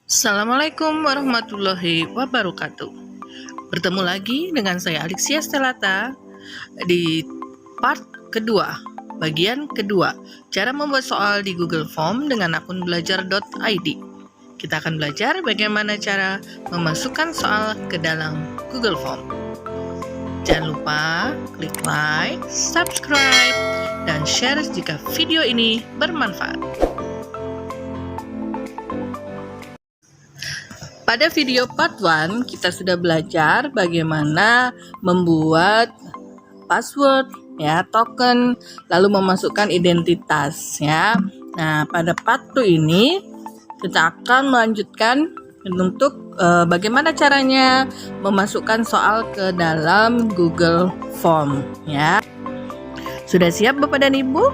Assalamualaikum warahmatullahi wabarakatuh. Bertemu lagi dengan saya Alexia Stelata di part kedua, bagian kedua, cara membuat soal di Google Form dengan akun belajar.id. Kita akan belajar bagaimana cara memasukkan soal ke dalam Google Form. Jangan lupa klik like, subscribe, dan share jika video ini bermanfaat. Pada video part 1, kita sudah belajar bagaimana membuat password, ya, token, lalu memasukkan identitas, ya. Nah, pada part 2 ini kita akan melanjutkan untuk bagaimana caranya memasukkan soal ke dalam Google Form, ya. Sudah siap Bapak dan Ibu?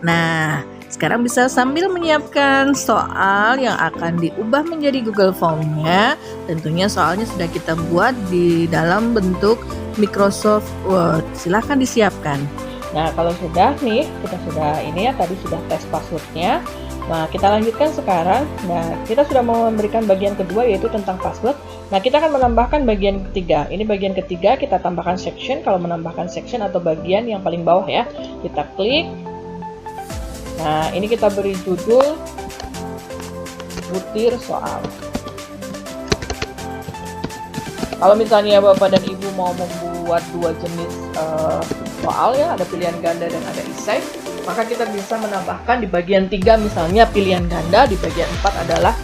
Nah, sekarang bisa sambil menyiapkan soal yang akan diubah menjadi Google Form-nya. Tentunya soalnya sudah kita buat di dalam bentuk Microsoft Word. Silahkan disiapkan. Nah, kalau sudah nih, kita sudah ini ya, tadi sudah tes passwordnya. Nah, kita lanjutkan sekarang. Nah, kita sudah mau memberikan bagian kedua yaitu tentang password. Nah, kita akan menambahkan bagian ketiga. Ini bagian ketiga, kita tambahkan section. Kalau menambahkan section atau bagian yang paling bawah ya, kita klik. Nah, ini kita beri judul butir soal. Kalau misalnya Bapak dan Ibu mau membuat dua jenis soal ya, ada pilihan ganda dan ada esai, maka kita bisa menambahkan di bagian 3 misalnya pilihan ganda, di bagian 4 adalah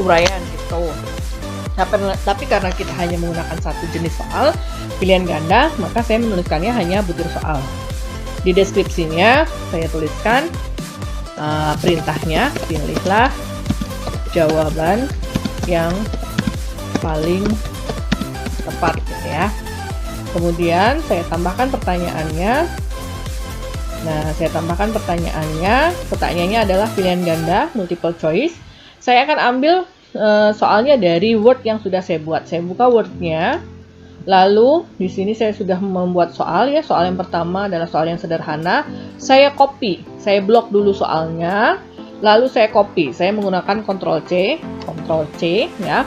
uraian gitu. Tapi karena kita hanya menggunakan satu jenis soal, pilihan ganda, maka saya menuliskannya hanya butir soal. Di deskripsinya saya tuliskan perintahnya, pilihlah jawaban yang paling tepat gitu ya. Kemudian saya tambahkan pertanyaannya. Nah, saya tambahkan pertanyaannya. Pertanyaannya adalah pilihan ganda, multiple choice. Saya akan ambil soalnya dari Word yang sudah saya buat. Saya buka Word-nya. Lalu di sini saya sudah membuat soal ya. Soal yang pertama adalah soal yang sederhana. Saya copy, saya blok dulu soalnya. Lalu saya copy. Saya menggunakan Ctrl C ya.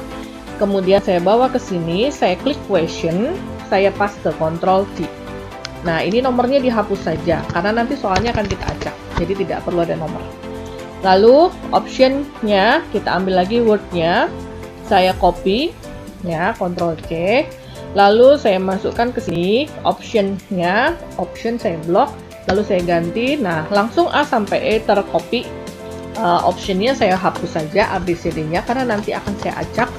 Kemudian saya bawa ke sini, saya klik question, saya paste Ctrl C. Nah, ini nomornya dihapus saja karena nanti soalnya akan kita acak. Jadi tidak perlu ada nomor. Lalu option-nya kita ambil lagi Word-nya. Saya copy ya, Ctrl C. Lalu saya masukkan ke sini option-nya, option saya blok, lalu saya ganti. Nah, langsung A sampai E tercopy. Option-nya saya hapus saja ABCD-nya karena nanti akan saya acak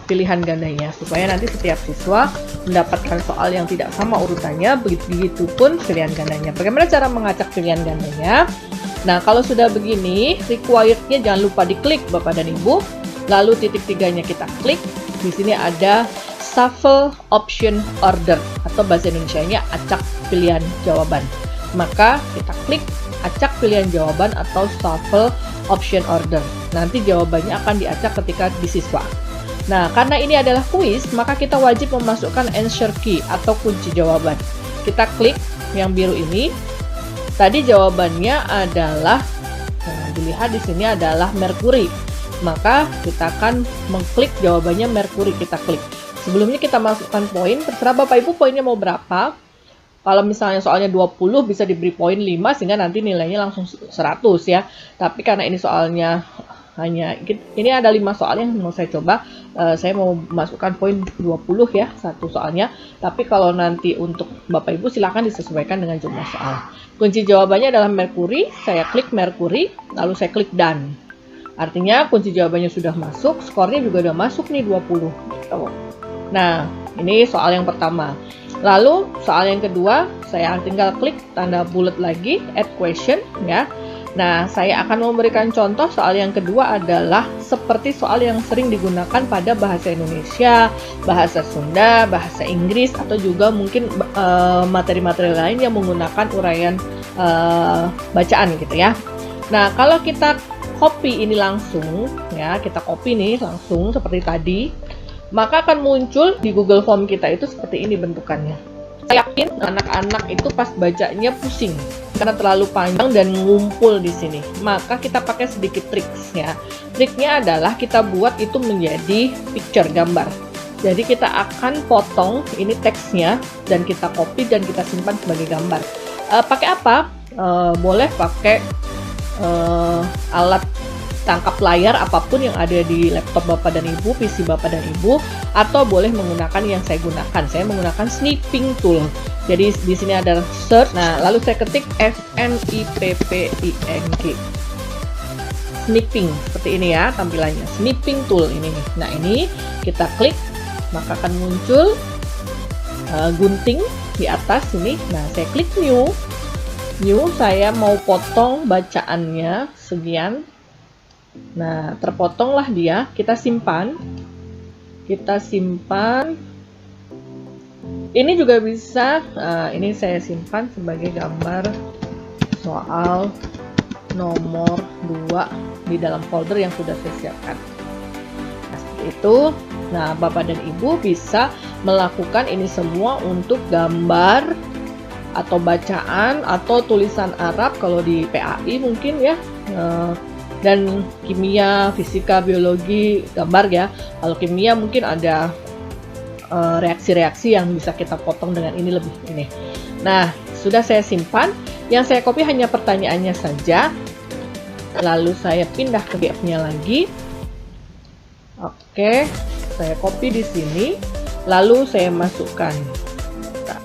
pilihan gandanya supaya nanti setiap siswa mendapatkan soal yang tidak sama urutannya, begitupun pilihan gandanya. Bagaimana cara mengacak pilihan gandanya? Nah, kalau sudah begini, required-nya jangan lupa diklik Bapak dan Ibu. Lalu titik 3-nya kita klik. Di sini ada shuffle option order atau bahasa Indonesianya acak pilihan jawaban. Maka kita klik acak pilihan jawaban atau shuffle option order. Nanti jawabannya akan diacak ketika di siswa. Nah, karena ini adalah kuis, maka kita wajib memasukkan answer key atau kunci jawaban. Kita klik yang biru ini. Tadi jawabannya adalah, dilihat di sini adalah Mercury. Maka kita akan mengklik jawabannya Mercury, kita klik. Sebelumnya kita masukkan poin, terserah Bapak Ibu poinnya mau berapa. Kalau misalnya soalnya 20 bisa diberi poin 5 sehingga nanti nilainya langsung 100 ya. Tapi karena ini soalnya hanya, ini ada 5 soal yang mau saya coba, saya mau masukkan poin 20 ya, satu soalnya. Tapi kalau nanti untuk Bapak Ibu silakan disesuaikan dengan jumlah soal. Kunci jawabannya adalah Mercury, saya klik Mercury, lalu saya klik Done. Artinya kunci jawabannya sudah masuk, skornya juga sudah masuk nih 20 gitu. Nah, ini soal yang pertama. Lalu soal yang kedua, saya tinggal klik tanda bulat lagi, add question ya. Nah, saya akan memberikan contoh. Soal yang kedua adalah seperti soal yang sering digunakan pada bahasa Indonesia, bahasa Sunda, bahasa Inggris, atau juga mungkin materi-materi lain yang menggunakan uraian bacaan gitu ya. Nah, kalau kita copy ini langsung ya, kita copy nih langsung seperti tadi, maka akan muncul di Google Form kita itu seperti ini bentukannya. Saya yakin anak-anak itu pas bacanya pusing karena terlalu panjang dan ngumpul di sini. Maka kita pakai sedikit triksnya. Triknya adalah kita buat itu menjadi picture, gambar. Jadi kita akan potong ini teksnya dan kita copy dan kita simpan sebagai gambar. Pakai apa? Boleh pakai alat tangkap layar apapun yang ada di laptop Bapak dan Ibu, PC Bapak dan Ibu, atau boleh menggunakan yang saya gunakan. Saya menggunakan snipping tool. Jadi di sini ada search. Nah, lalu saya ketik SNIPPING. Snipping seperti ini ya tampilannya. Snipping tool ini nih. Nah, ini kita klik maka akan muncul gunting di atas sini. Nah, saya klik new. Saya mau potong bacaannya sekian. Nah, terpotonglah dia. Kita simpan. Ini juga bisa. Ini saya simpan sebagai gambar soal nomor 2 di dalam folder yang sudah saya siapkan. Nah, seperti itu. Nah, Bapak dan Ibu bisa melakukan ini semua untuk gambar atau bacaan atau tulisan Arab kalau di PAI mungkin ya, dan kimia, fisika, biologi, gambar ya. Kalau kimia mungkin ada reaksi-reaksi yang bisa kita potong dengan ini lebih ini. Nah, sudah saya simpan. Yang saya copy hanya pertanyaannya saja. Lalu saya pindah ke PDF-nya lagi. Oke. Saya copy di sini, lalu saya masukkan. Nah,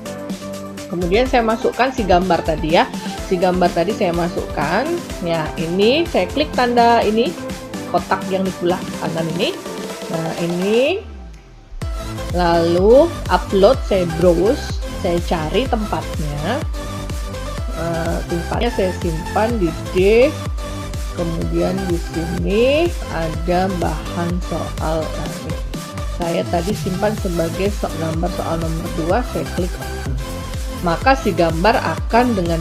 kemudian saya masukkan si gambar tadi ya. Si gambar tadi saya masukkan. Ya, ini saya klik tanda ini, kotak yang di sebelah kanan ini. Nah, ini. Lalu upload, saya browse, saya cari tempatnya. Tempatnya saya simpan di D. Kemudian di sini ada bahan soal. Saya tadi simpan sebagai gambar soal nomor 2, saya klik open. Maka si gambar akan dengan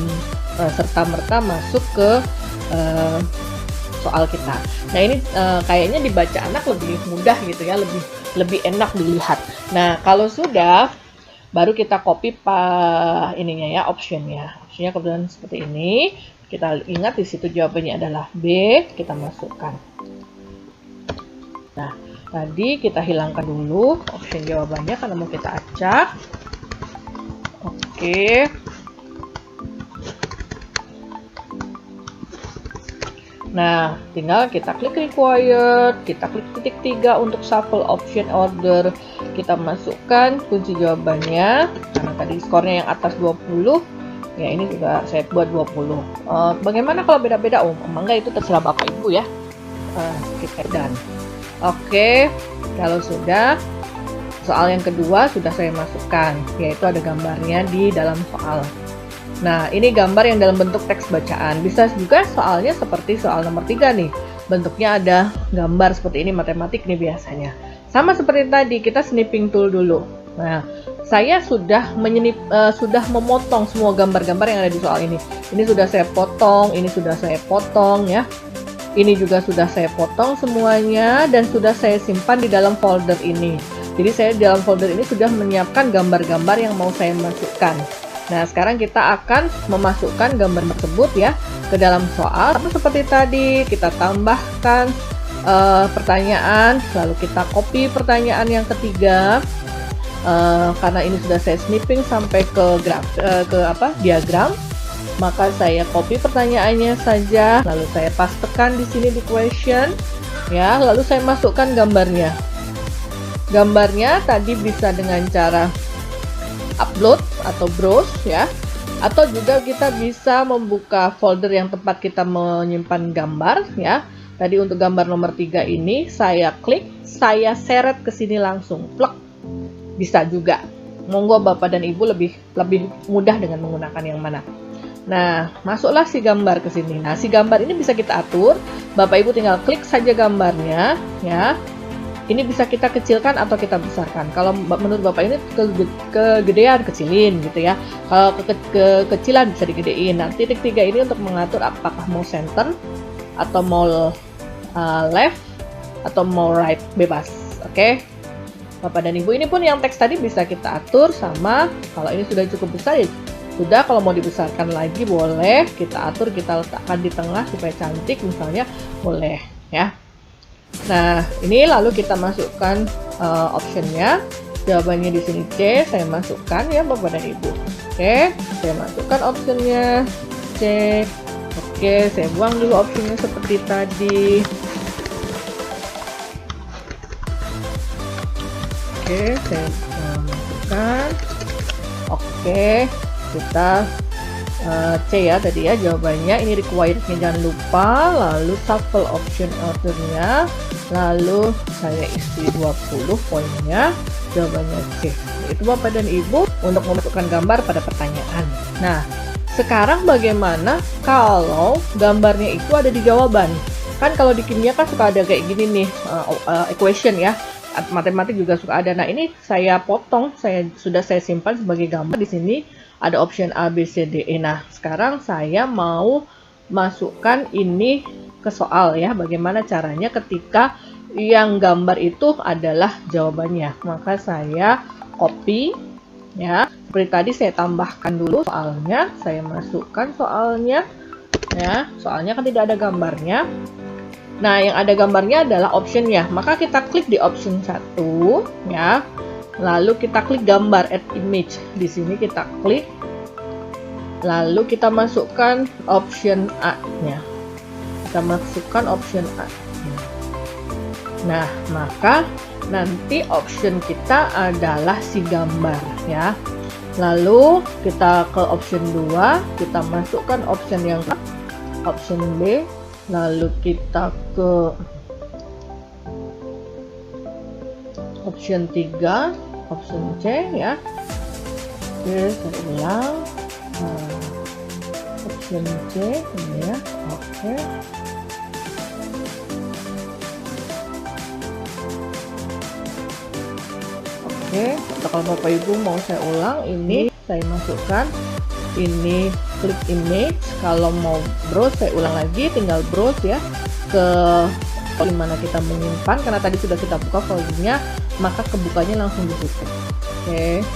serta-merta masuk ke soal kita. Nah, ini kayaknya dibaca anak lebih mudah gitu ya, lebih enak dilihat. Nah, kalau sudah baru kita copy ininya ya, optionnya kemudian seperti ini. Kita ingat di situ jawabannya adalah B, kita masukkan. Nah, tadi kita hilangkan dulu option jawabannya karena mau kita acak. Oke. Nah, tinggal kita klik required, kita klik titik 3 untuk shuffle option order. Kita masukkan kunci jawabannya. Karena tadi skornya yang atas 20, ya ini juga saya buat 20. Bagaimana kalau beda-beda? Enggak, itu terserah Bapak Ibu ya. Kita dan. Oke, kalau sudah, soal yang kedua sudah saya masukkan, yaitu ada gambarnya di dalam soal. Nah, ini gambar yang dalam bentuk teks bacaan. Bisa juga soalnya seperti soal nomor 3 nih. Bentuknya ada gambar seperti ini, matematik nih biasanya. Sama seperti tadi, kita snipping tool dulu. Nah, saya sudah memotong semua gambar-gambar yang ada di soal ini. Ini sudah saya potong, ini sudah saya potong ya. Ini juga sudah saya potong semuanya dan sudah saya simpan di dalam folder ini. Jadi saya di dalam folder ini sudah menyiapkan gambar-gambar yang mau saya masukkan. Nah, sekarang kita akan memasukkan gambar tersebut ya ke dalam soal. Seperti tadi, kita tambahkan pertanyaan, lalu kita copy pertanyaan yang ketiga. Karena ini sudah saya snipping sampai ke diagram. Maka saya copy pertanyaannya saja, lalu saya pastekan di sini di question, ya. Lalu saya masukkan gambarnya. Gambarnya tadi bisa dengan cara upload atau browse, ya. Atau juga kita bisa membuka folder yang tempat kita menyimpan gambar, ya. Tadi untuk gambar nomor 3 ini saya klik, saya seret ke sini langsung, plek. Bisa juga. Monggo Bapak dan Ibu lebih mudah dengan menggunakan yang mana. Nah, masuklah si gambar ke sini. Nah, si gambar ini bisa kita atur. Bapak Ibu tinggal klik saja gambarnya, ya. Ini bisa kita kecilkan atau kita besarkan. Kalau menurut Bapak ini kegedean, kecilin gitu ya. Kalau kekecilan bisa digedein. Nah, titik 3 ini untuk mengatur apakah mau center atau mau left atau mau right, bebas. Oke. Bapak dan Ibu, ini pun yang teks tadi bisa kita atur sama, kalau ini sudah cukup besar ya Sudah, kalau mau dibesarkan lagi boleh, kita atur, kita letakkan di tengah supaya cantik misalnya, boleh ya. Nah, ini lalu kita masukkan optionnya. Jawabannya di sini C, saya masukkan ya Bapak dan Ibu. Oke, saya masukkan optionnya C. Oke, saya buang dulu optionnya seperti tadi. Oke, saya masukkan. Oke, kita C ya tadi ya jawabannya. Ini required-nya jangan lupa. Lalu shuffle option order-nya. Lalu saya isi 20 poinnya. Jawabannya C. Itu Bapak dan Ibu untuk memasukkan gambar pada pertanyaan. Nah, sekarang bagaimana kalau gambarnya itu ada di jawaban? Kan kalau di kimia kan suka ada kayak gini nih, equation ya. Matematik juga suka ada. Nah, ini saya potong, saya simpan sebagai gambar. Di sini ada option A, B, C, D, E. Nah, sekarang saya mau masukkan ini ke soal ya. Bagaimana caranya ketika yang gambar itu adalah jawabannya. Maka saya copy ya. Seperti tadi saya tambahkan dulu soalnya, saya masukkan soalnya ya. Soalnya kan tidak ada gambarnya. Nah, yang ada gambarnya adalah optionnya. Maka kita klik di option 1 ya. Lalu kita klik gambar add image. Di sini kita klik. Lalu kita masukkan option A-nya. Kita masukkan option A. Nah, maka nanti option kita adalah si gambar ya. Lalu kita ke option 2, kita masukkan option yang option B. Lalu kita ke option 3, option C ya. Oke, saya ulang. Option C ini ya. Oke. Oke, kalau Bapak Ibu mau saya ulang, ini saya masukkan. Ini klik image. Kalau mau browse, saya ulang lagi, tinggal browse ya ke dimana kita menyimpan, karena tadi sudah kita buka foldernya, maka kebukanya langsung ditutup. Oke,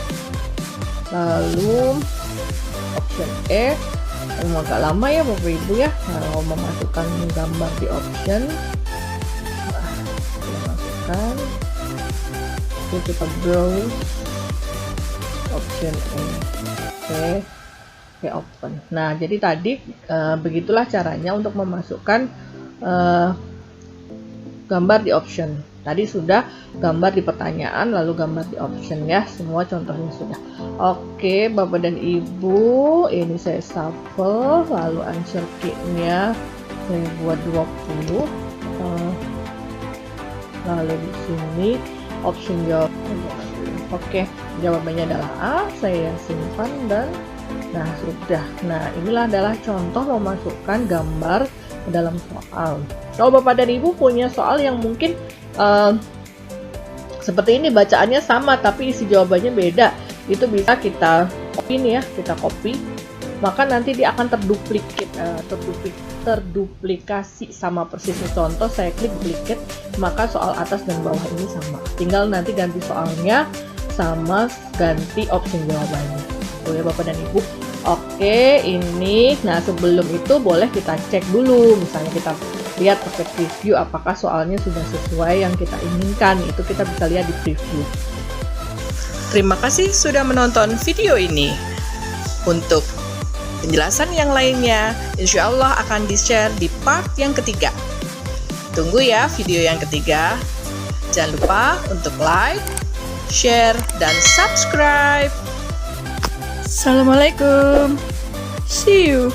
lalu option E. Yang agak lama ya Bapak Ibu ya, kalau memasukkan gambar di option, kita masukkan. Kita browse option E. Oke, open. Nah, jadi tadi begitulah caranya untuk memasukkan gambar di option. Tadi sudah gambar di pertanyaan, lalu gambar di option ya. Semua contohnya sudah. Oke, Bapak dan Ibu, ini saya shuffle, lalu answer key-nya saya buat 20. Lalu di sini option jawab. Oke, jawabannya adalah A. Saya simpan dan nah sudah. Nah, inilah adalah contoh memasukkan gambar ke dalam soal. Kalau Bapak dan Ibu punya soal yang mungkin seperti ini, bacaannya sama tapi isi jawabannya beda, itu bisa kita copy nih ya, kita copy. Maka nanti dia akan terduplikasi sama persis. Contoh saya klik duplicate, maka soal atas dan bawah ini sama. Tinggal nanti ganti soalnya sama ganti opsi jawabannya. Boleh Bapak dan Ibu. Oke, ini. Nah, sebelum itu boleh kita cek dulu. Misalnya kita lihat pakai preview apakah soalnya sudah sesuai yang kita inginkan. Itu kita bisa lihat di preview. Terima kasih sudah menonton video ini. Untuk penjelasan yang lainnya, insya Allah akan di-share di part yang ketiga. Tunggu ya video yang ketiga. Jangan lupa untuk like, share, dan subscribe. Assalamualaikum. See you.